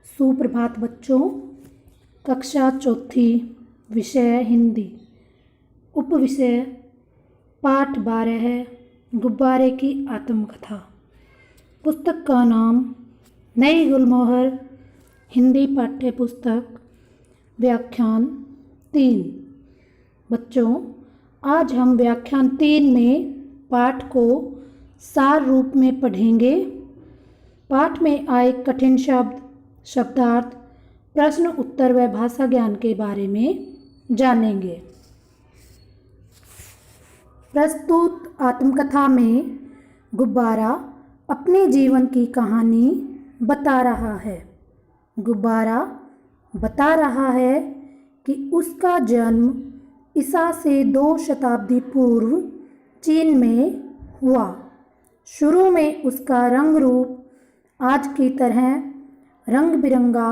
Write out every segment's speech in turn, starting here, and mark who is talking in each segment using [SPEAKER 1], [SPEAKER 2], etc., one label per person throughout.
[SPEAKER 1] सुप्रभात बच्चों। कक्षा चौथी, विषय हिंदी, उपविषय पाठ 12 है गुब्बारे की आत्मकथा। पुस्तक का नाम नई गुलमोहर हिंदी पाठ्य पुस्तक, व्याख्यान 3। बच्चों, आज हम व्याख्यान 3 में पाठ को सार रूप में पढ़ेंगे। पाठ में आए कठिन शब्द, शब्दार्थ, प्रश्न उत्तर व भाषा ज्ञान के बारे में जानेंगे। प्रस्तुत आत्मकथा में गुब्बारा अपने जीवन की कहानी बता रहा है। गुब्बारा बता रहा है कि उसका जन्म ईसा से 2 शताब्दी पूर्व चीन में हुआ। शुरू में उसका रंग रूप आज की तरह रंग बिरंगा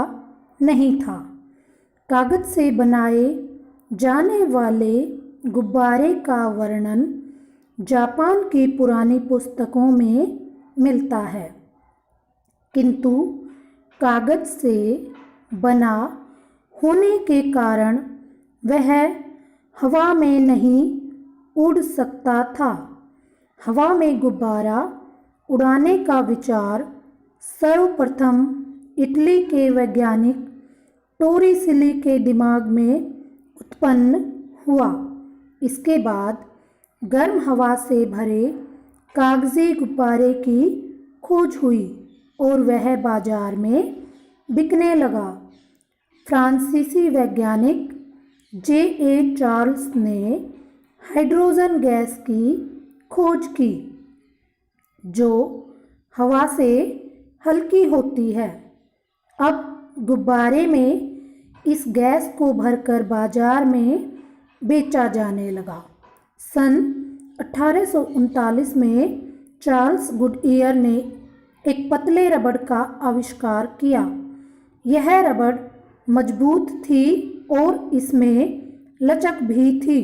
[SPEAKER 1] नहीं था। कागज से बनाए जाने वाले गुब्बारे का वर्णन जापान की पुरानी पुस्तकों में मिलता है, किंतु कागज से बना होने के कारण वह हवा में नहीं उड़ सकता था। हवा में गुब्बारा उड़ाने का विचार सर्वप्रथम इटली के वैज्ञानिक टोरिसेली के दिमाग में उत्पन्न हुआ। इसके बाद गर्म हवा से भरे कागजी गुब्बारे की खोज हुई और वह बाजार में बिकने लगा। फ्रांसीसी वैज्ञानिक J.A. चार्ल्स ने हाइड्रोजन गैस की खोज की, जो हवा से हल्की होती है। अब गुब्बारे में इस गैस को भरकर बाजार में बेचा जाने लगा। सन 1839 में चार्ल्स गुडईयर ने एक पतले रबड़ का आविष्कार किया। यह रबड़ मजबूत थी और इसमें लचक भी थी।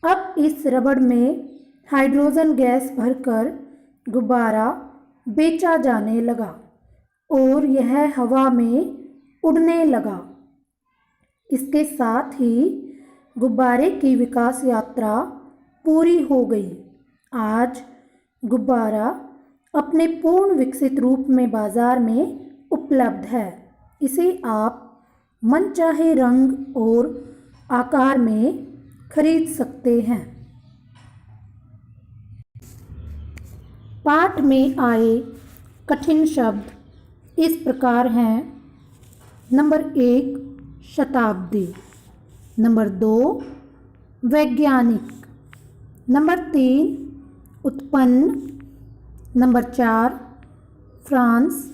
[SPEAKER 1] अब इस रबड़ में हाइड्रोजन गैस भरकर गुब्बारा बेचा जाने लगा और यह हवा में उड़ने लगा। इसके साथ ही गुब्बारे की विकास यात्रा पूरी हो गई। आज गुब्बारा अपने पूर्ण विकसित रूप में बाजार में उपलब्ध है। इसे आप मनचाहे रंग और आकार में खरीद सकते हैं। पाठ में आए कठिन शब्द इस प्रकार हैं। नंबर 1 शताब्दी, नंबर 2 वैज्ञानिक, नंबर 3 उत्पन्न, number 4 France,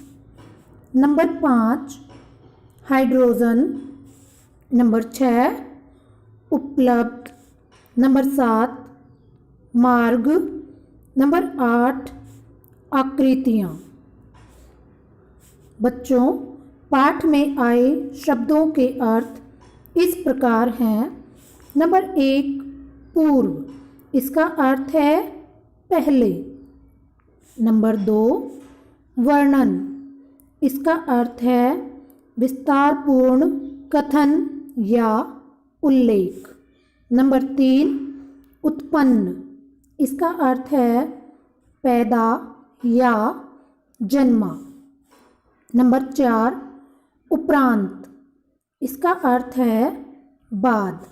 [SPEAKER 1] number 5 hydrogen, number 6 उपलब्ध, नंबर 7 मार्ग, नंबर 8 आकृतियाँ। बच्चों, पाठ में आए शब्दों के अर्थ इस प्रकार हैं। नंबर 1 पूर्व, इसका अर्थ है पहले। नंबर 2 वर्णन, इसका अर्थ है विस्तारपूर्ण कथन या उल्लेख। नंबर 3 उत्पन्न, इसका अर्थ है पैदा या जन्मा। नंबर 4 उपरांत, इसका अर्थ है बाद।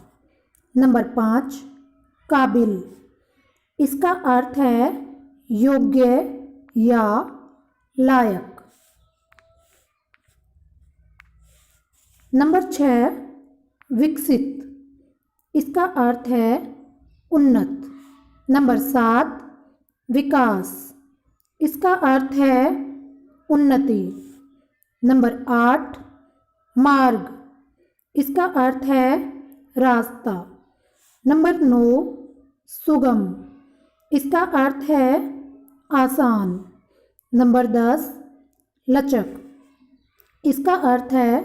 [SPEAKER 1] नंबर 5 काबिल, इसका अर्थ है योग्य या लायक। नंबर 6 विकसित, इसका अर्थ है उन्नत। नंबर 7 विकास, इसका अर्थ है उन्नति। नंबर 8 मार्ग, इसका अर्थ है रास्ता। नंबर 9 सुगम, इसका अर्थ है आसान। नंबर 10 लचक, इसका अर्थ है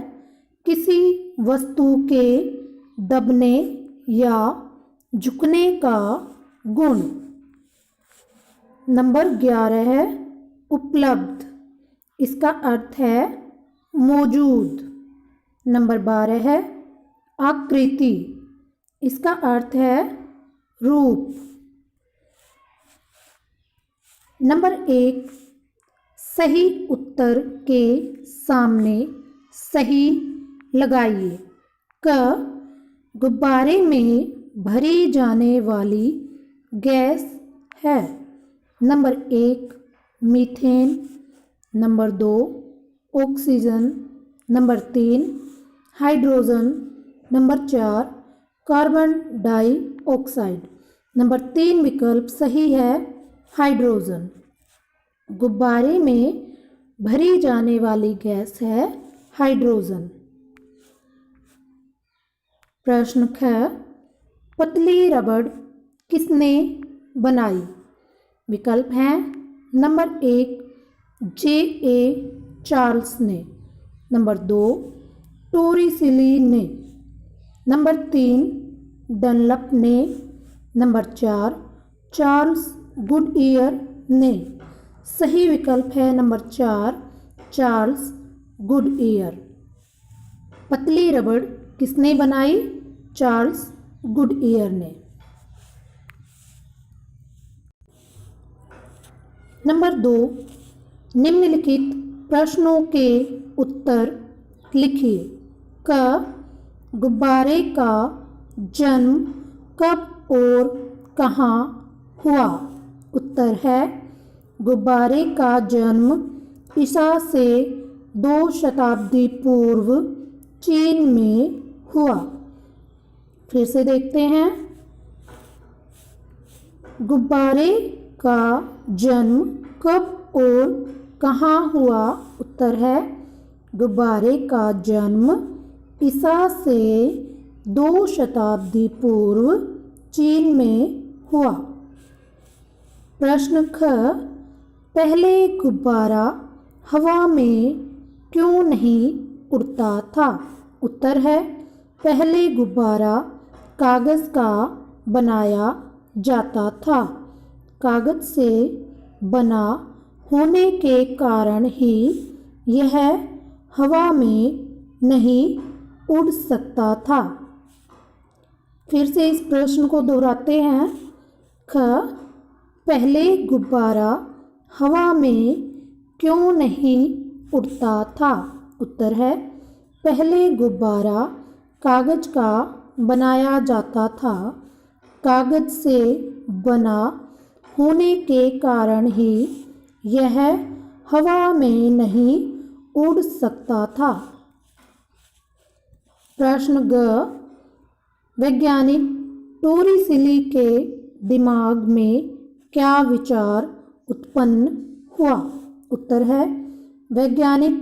[SPEAKER 1] किसी वस्तु के दबने या झुकने का गुण। नंबर 11 उपलब्ध, इसका अर्थ है मौजूद। नंबर 12 है आकृति, इसका अर्थ है रूप। नंबर 1, सही उत्तर के सामने सही लगाइए। क, गुब्बारे में भरी जाने वाली गैस है। Number 1, methane. Number 2, oxygen. Number 3, hydrogen. Number 4, carbon dioxide. Number 3 विकल्प सही है हाइड्रोजन। गुब्बारे में भरी जाने वाली गैस है हाइड्रोजन। प्रश्न ख, पतली रबड़ किसने बनाई? विकल्प हैं नंबर 1, J.A. चार्ल्स ने। नंबर 2, टोरिसेली ने। नंबर 3, डनलप ने। नंबर 4, चार्ल्स गुडईयर ने। सही विकल्प है नंबर 4, चार्ल्स गुडईयर। पतली रबड़ किसने बनाई? चार्ल्स गुडईयर ने। नंबर 2, निम्नलिखित प्रश्नों के उत्तर लिखिए। क, गुब्बारे का जन्म कब और कहाँ हुआ? उत्तर है गुब्बारे का जन्म ईसा से 2 शताब्दी पूर्व चीन में हुआ। फिर से देखते हैं। गुब्बारे का जन्म कब और कहाँ हुआ? उत्तर है गुब्बारे का जन्म ईसा से 2 शताब्दी पूर्व चीन में हुआ। प्रश्न ख, पहले गुब्बारा हवा में क्यों नहीं उड़ता था? उत्तर है पहले गुब्बारा कागज़ का बनाया जाता था। कागज़ से बना होने के कारण ही यह हवा में नहीं उड़ सकता था। फिर से इस प्रश्न को दोहराते हैं। ख, पहले गुब्बारा हवा में क्यों नहीं उड़ता था? उत्तर है पहले गुब्बारा कागज़ का बनाया जाता था। कागज़ से बना होने के कारण ही यह हवा में नहीं उड़ सकता था। प्रश्न ग, वैज्ञानिक टोरिसेली के दिमाग में क्या विचार उत्पन्न हुआ? उत्तर है वैज्ञानिक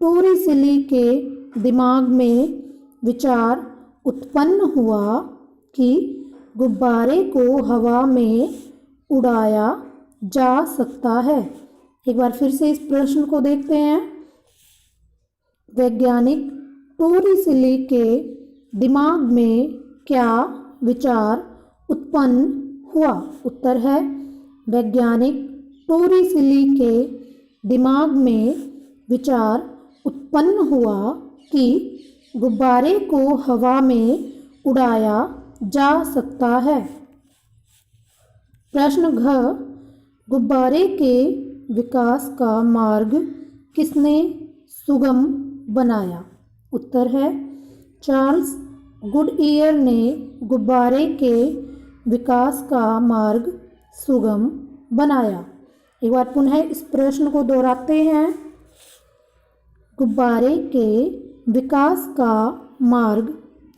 [SPEAKER 1] टोरिसेली के दिमाग में विचार उत्पन्न हुआ कि गुब्बारे को हवा में उड़ाया जा सकता है। एक बार फिर से इस प्रश्न को देखते हैं। वैज्ञानिक टोरिसेली के दिमाग में क्या विचार उत्पन्न हुआ? उत्तर है वैज्ञानिक टोरिसेली के दिमाग में विचार उत्पन्न हुआ कि गुब्बारे को हवा में उड़ाया जा सकता है। प्रश्न घ, गुब्बारे के विकास का मार्ग किसने सुगम बनाया? उत्तर है चार्ल्स गुडईयर ने गुब्बारे के विकास का मार्ग सुगम बनाया। एक बार पुनः इस प्रश्न को दोहराते हैं। गुब्बारे के विकास का मार्ग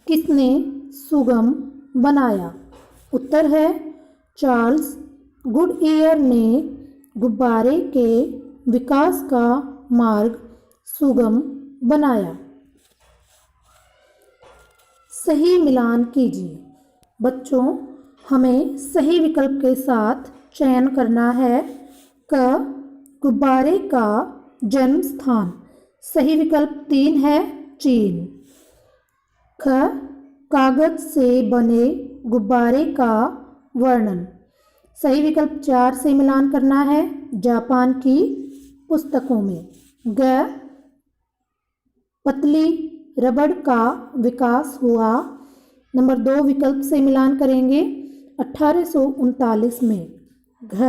[SPEAKER 1] किसने सुगम बनाया? उत्तर है चार्ल्स गुडईयर ने गुब्बारे के विकास का मार्ग सुगम बनाया। सही मिलान कीजिए। बच्चों, हमें सही विकल्प के साथ चयन करना है। क, गुब्बारे का जन्म स्थान। सही विकल्प 3 है चीन। ख, कागज से बने गुब्बारे का वर्णन। सही विकल्प 4 से मिलान करना है जापान की पुस्तकों में। ग, पतली रबड़ का विकास हुआ। नंबर 2 विकल्प से मिलान करेंगे 1839 में। घ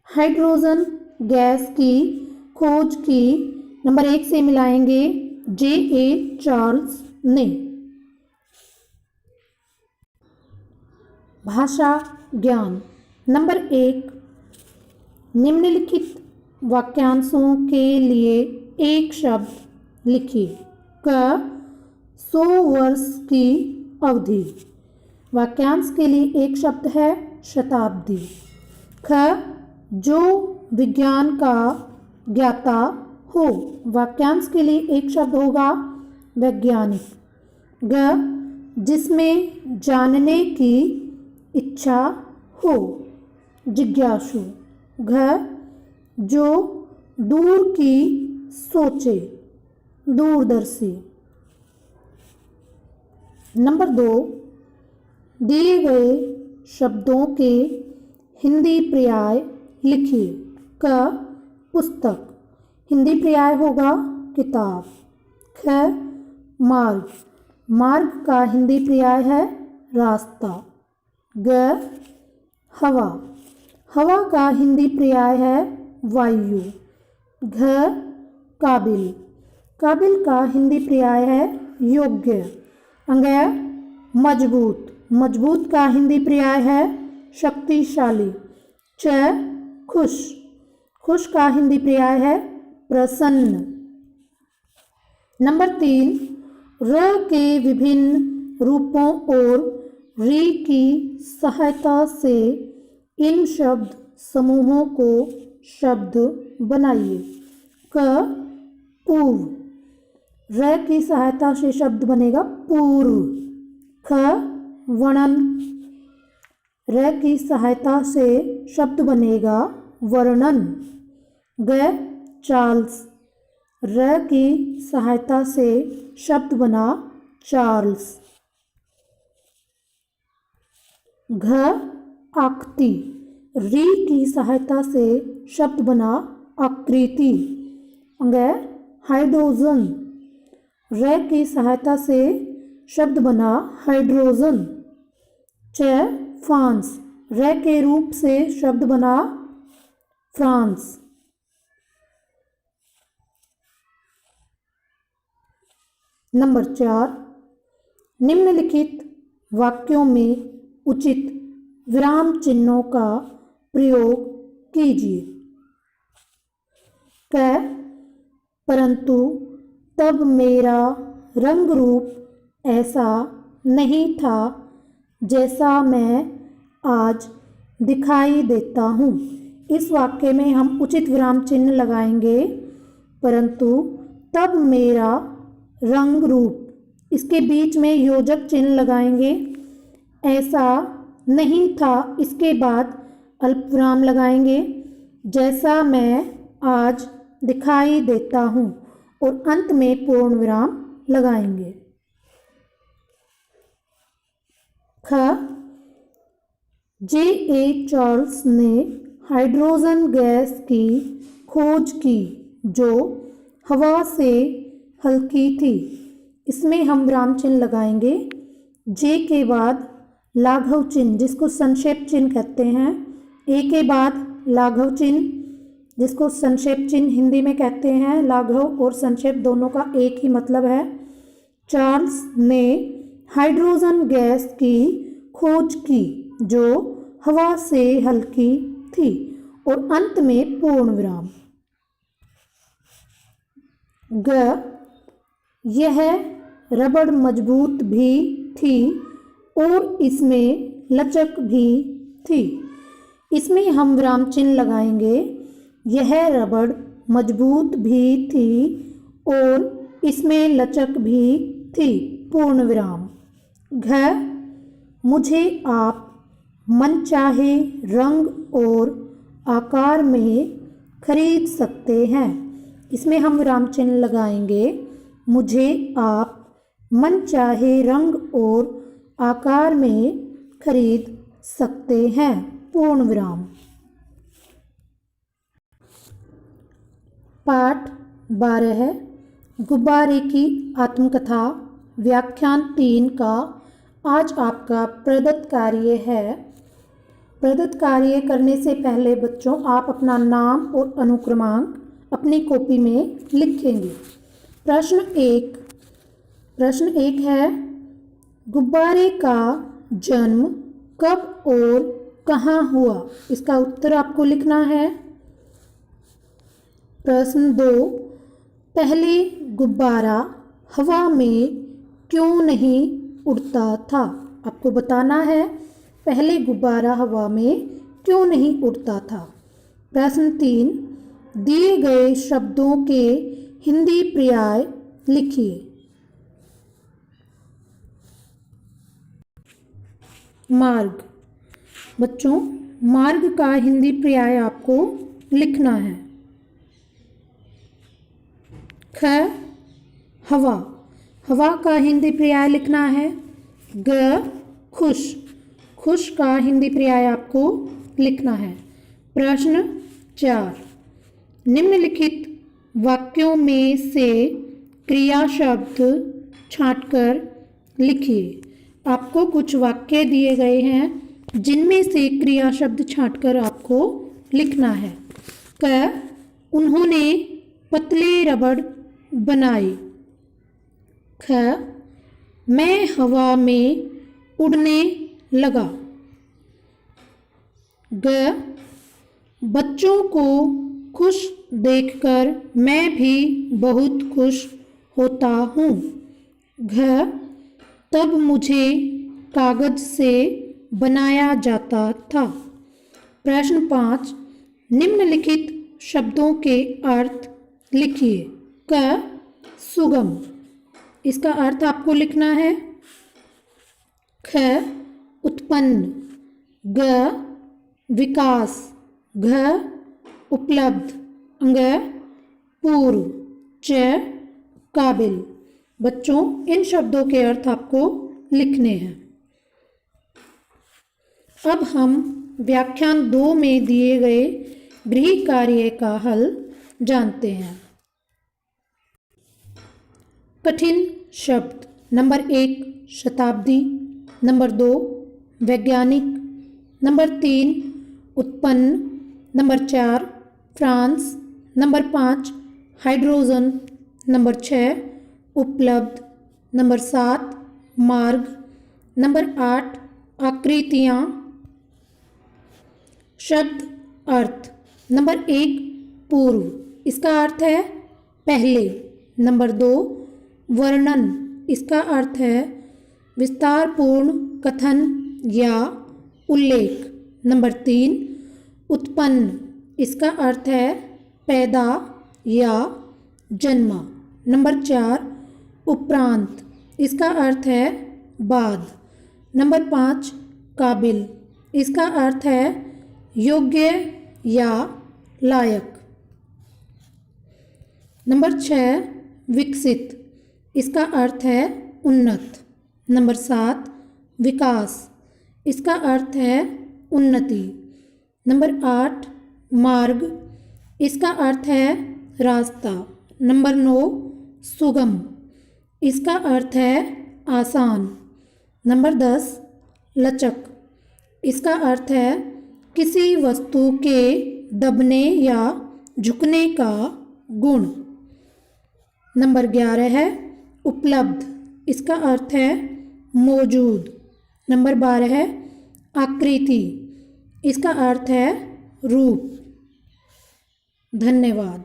[SPEAKER 1] हाइड्रोजन गैस की खोज की नंबर 1 से मिलाएंगे J.A. चार्ल्स ने। भाषा ज्ञान नंबर 1, निम्नलिखित वाक्यांशों के लिए एक शब्द लिखिए। क 100 वर्ष की अवधि, वाक्यांश के लिए एक शब्द है शताब्दी। ख जो विज्ञान का ज्ञाता हो, वाक्यांश के लिए एक शब्द होगा वैज्ञानिक। ग जिसमें जानने की इच्छा हो, जिज्ञासु। घ जो दूर की सोचे, दूरदर्शी। नंबर 2, दिए गए शब्दों के हिंदी पर्याय लिखिए। क पुस्तक, हिंदी पर्याय होगा किताब। ख मार्ग, मार्ग का हिंदी पर्याय है रास्ता। ग हवा, हवा का हिंदी पर्याय है वायु। घ काबिल, काबिल का हिंदी पर्याय है योग्य। अंग मजबूत, मजबूत का हिंदी पर्याय है शक्तिशाली। च खुश, खुश का हिंदी पर्याय है प्रसन्न। नंबर 3, र के विभिन्न रूपों और री की सहायता से इन शब्द समूहों को शब्द बनाइए। क पूर्व, र की सहायता से शब्द बनेगा पूर्व। ख वर्णन, र की सहायता से शब्द बनेगा वर्णन। ग चार्ल्स, र की सहायता से शब्द बना चार्ल्स। घ आकृति, री की सहायता से शब्द बना आकृति। अंग हाइड्रोजन, र की सहायता से शब्द बना हाइड्रोजन। च फ्रांस, र के रूप से शब्द बना फ्रांस। नंबर 4, निम्नलिखित वाक्यों में उचित विराम चिन्हों का प्रयोग कीजिए। क परंतु तब मेरा रंग रूप ऐसा नहीं था जैसा मैं आज दिखाई देता हूँ। इस वाक्य में हम उचित विराम चिन्ह लगाएंगे। परंतु तब मेरा रंग रूप, इसके बीच में योजक चिन्ह लगाएंगे। ऐसा नहीं था, इसके बाद अल्प विराम लगाएंगे। जैसा मैं आज दिखाई देता हूँ और अंत में पूर्ण विराम लगाएंगे। ख J.A. चार्ल्स ने हाइड्रोजन गैस की खोज की जो हवा से हल्की थी। इसमें हम विराम चिन्ह लगाएंगे। जे के बाद लाघव चिन्ह, जिसको संक्षेप चिन्ह कहते हैं। ए के बाद लाघव चिन्ह, जिसको संक्षेप चिन्ह हिंदी में कहते हैं। लाघव और संक्षेप दोनों का एक ही मतलब है। चार्ल्स ने हाइड्रोजन गैस की खोज की जो हवा से हल्की थी और अंत में पूर्ण विराम। ग यह रबड़ मजबूत भी थी और इसमें लचक भी थी। इसमें हम विराम चिन्ह लगाएंगे। यह रबड़ मजबूत भी थी और इसमें लचक भी थी, पूर्ण विराम। घ मुझे आप मनचाहे रंग और आकार में खरीद सकते हैं। इसमें हम विराम चिन्ह लगाएंगे। मुझे आप मनचाहे रंग और आकार में खरीद सकते हैं, पूर्ण विराम। पाठ 12 गुब्बारे की आत्मकथा व्याख्यान 3 का आज आपका प्रदत्त कार्य है। प्रदत्त कार्य करने से पहले बच्चों आप अपना नाम और अनुक्रमांक अपनी कॉपी में लिखेंगे। प्रश्न एक है, गुब्बारे का जन्म कब और कहाँ हुआ? इसका उत्तर आपको लिखना है। प्रश्न 2, पहले गुब्बारा हवा में क्यों नहीं उड़ता था? आपको बताना है पहले गुब्बारा हवा में क्यों नहीं उड़ता था। प्रश्न 3, दिए गए शब्दों के हिंदी पर्याय लिखिए। मार्ग। बच्चों मार्ग का हिंदी पर्याय आपको लिखना है। ख, हवा। हवा का हिंदी पर्याय लिखना है। ग, खुश। खुश का हिंदी पर्याय आपको लिखना है। प्रश्न 4, निम्नलिखित वाक्यों में से क्रिया शब्द छांटकर लिखिए। आपको कुछ वाक्य दिए गए हैं जिनमें से क्रिया शब्द छांटकर आपको लिखना है। क, उन्होंने पतले रबड़ बनाए। ख, मैं हवा में उड़ने लगा। ग, बच्चों को खुश देखकर मैं भी बहुत खुश होता हूँ। घ, तब मुझे कागज से बनाया जाता था। प्रश्न 5, निम्नलिखित शब्दों के अर्थ लिखिए। क, सुगम। इसका अर्थ आपको लिखना है। ख, उत्पन्न। ग, विकास। घ, उपलब्ध। अंग, पूर्व। च, काबिल। बच्चों इन शब्दों के अर्थ आपको लिखने हैं। अब हम व्याख्यान 2 में दिए गए गृह कार्य का हल जानते हैं। कठिन शब्द। नंबर 1 शताब्दी, नंबर 2 वैज्ञानिक, नंबर 3 उत्पन्न, number 4 France, number 5 hydrogen, number 6 उपलब्ध, नंबर 7 मार्ग, नंबर 8 आकृतियाँ। शब्द अर्थ। नंबर 1 पूर्व, इसका अर्थ है पहले। नंबर 2 वर्णन, इसका अर्थ है विस्तारपूर्ण कथन या उल्लेख। नंबर 3 उत्पन्न, इसका अर्थ है पैदा या जन्मा। नंबर 4 उपरांत, इसका अर्थ है बाद। नंबर 5 काबिल, इसका अर्थ है योग्य या लायक। नंबर 6 विकसित, इसका अर्थ है उन्नत। नंबर 7 विकास, इसका अर्थ है उन्नति। नंबर 8 मार्ग, इसका अर्थ है रास्ता। नंबर 9 सुगम, इसका अर्थ है आसान। नंबर 10 लचक, इसका अर्थ है किसी वस्तु के दबने या झुकने का गुण। नंबर 11 है उपलब्ध, इसका अर्थ है मौजूद। नंबर 12 है आकृति, इसका अर्थ है रूप। धन्यवाद।